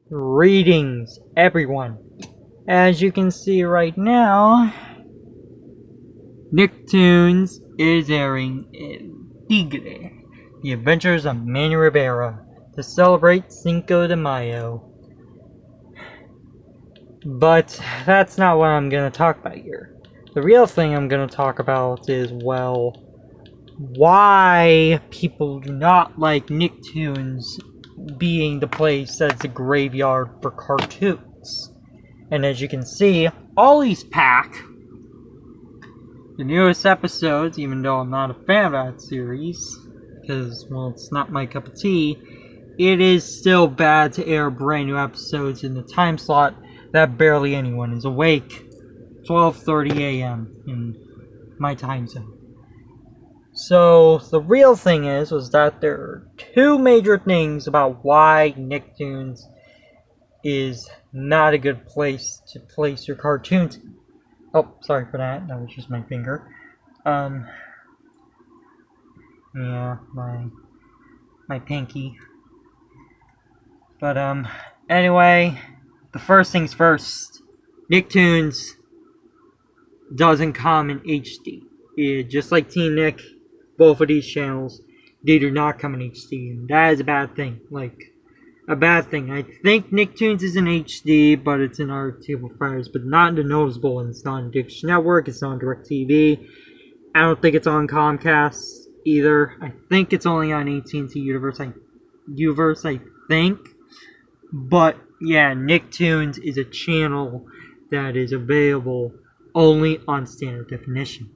Greetings, everyone. As you can see right now, Nicktoons is airing in Tigre, The Adventures of Manny Rivera, to celebrate Cinco de Mayo. But that's not what I'm going to talk about here. The real thing I'm going to talk about is, well, why people do not like Nicktoons being the place that's a graveyard for cartoons. And as you can see, Ollie's Pack, the newest episodes, even though I'm not a fan of that series, because, well, it's not my cup of tea, it is still bad to air brand new episodes in the time slot that barely anyone is awake. 12:30 a.m. in my time zone. So, the real thing was that there are two major things about why Nicktoons is not a good place to place your cartoons. Oh, sorry for that. That was just my finger. Yeah, my pinky. But, anyway, the first things first. Nicktoons doesn't come in HD. Just like Teen Nick, both of these channels, they do not come in HD, and that is a bad thing. A bad thing. I think Nicktoons is in HD, but it's in our table fires, but not in the noticeable, and it's not on Dish Network, it's not on DirecTV. I don't think it's on Comcast either. I think it's only on AT&T Uverse, I think. But yeah, Nicktoons is a channel that is available only on standard definition.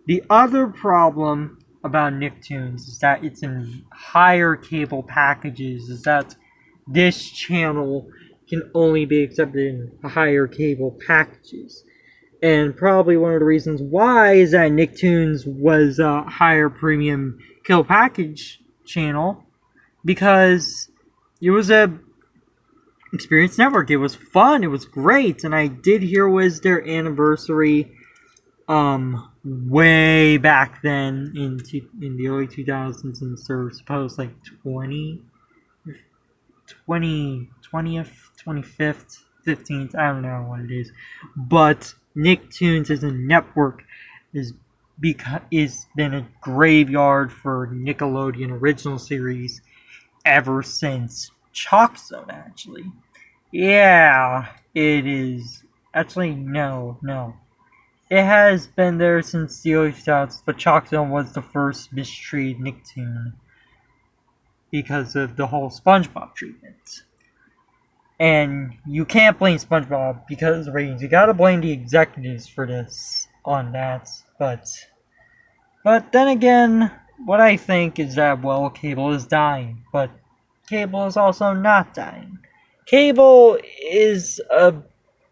The other problem about Nicktoons is that it's in higher cable packages, is that this channel can only be accepted in higher cable packages. And probably one of the reasons why is that Nicktoons was a higher premium cable package channel, because it was a Experience Network. It was fun, it was great, and I did hear it was their anniversary way back then in the early 2000s, and so suppose like 20th, 25th, 15th, I don't know what it is. But Nicktoons as a network is been a graveyard for Nickelodeon original series ever since Chalk Zone, actually. Yeah, it is. Actually, no. It has been there since the early 2000s, but Chalk Zone was the first mistreated Nicktoon because of the whole SpongeBob treatment. And you can't blame SpongeBob because of ratings. You gotta blame the executives for this on that. But then again, what I think is that, well, cable is dying, but cable is also not dying. Cable is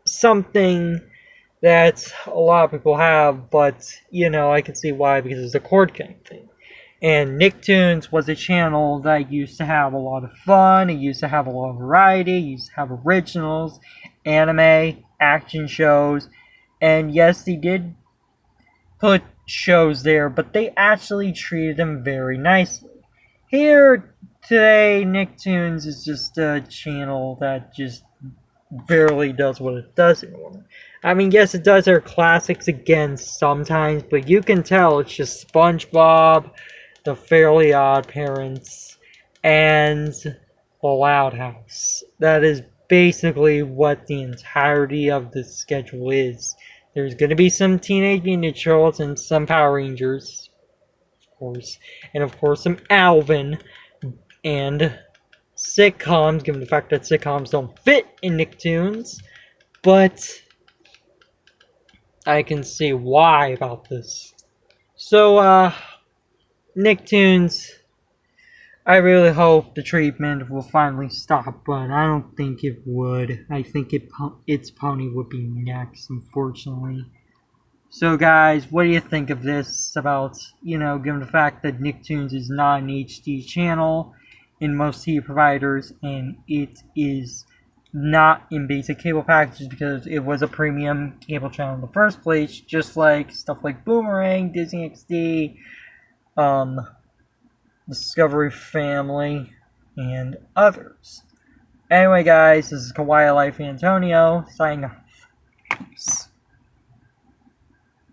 something that a lot of people have, but, I can see why, because it's a cord cutting thing. And Nicktoons was a channel that used to have a lot of fun, it used to have a lot of variety, it used to have originals, anime, action shows, and yes, they did put shows there, but they actually treated them very nicely. Here, today, Nicktoons is just a channel that just barely does what it does anymore. I mean, yes, it does their classics again sometimes, but you can tell it's just SpongeBob, the Fairly Odd Parents, and the Loud House. That is basically what the entirety of the schedule is. There's going to be some Teenage Mutant Ninja Turtles and some Power Rangers, of course, and of course some Alvin, and sitcoms, given the fact that sitcoms don't fit in Nicktoons, but I can see why about this. So, Nicktoons, I really hope the treatment will finally stop, but I don't think it would. I think its pony would be next, unfortunately. So guys, what do you think of this about, given the fact that Nicktoons is not an HD channel in most TV providers, and it is not in basic cable packages because it was a premium cable channel in the first place, just like stuff like Boomerang, Disney XD, Discovery Family, and others. Anyway, guys, this is Kawaii Life Antonio signing off.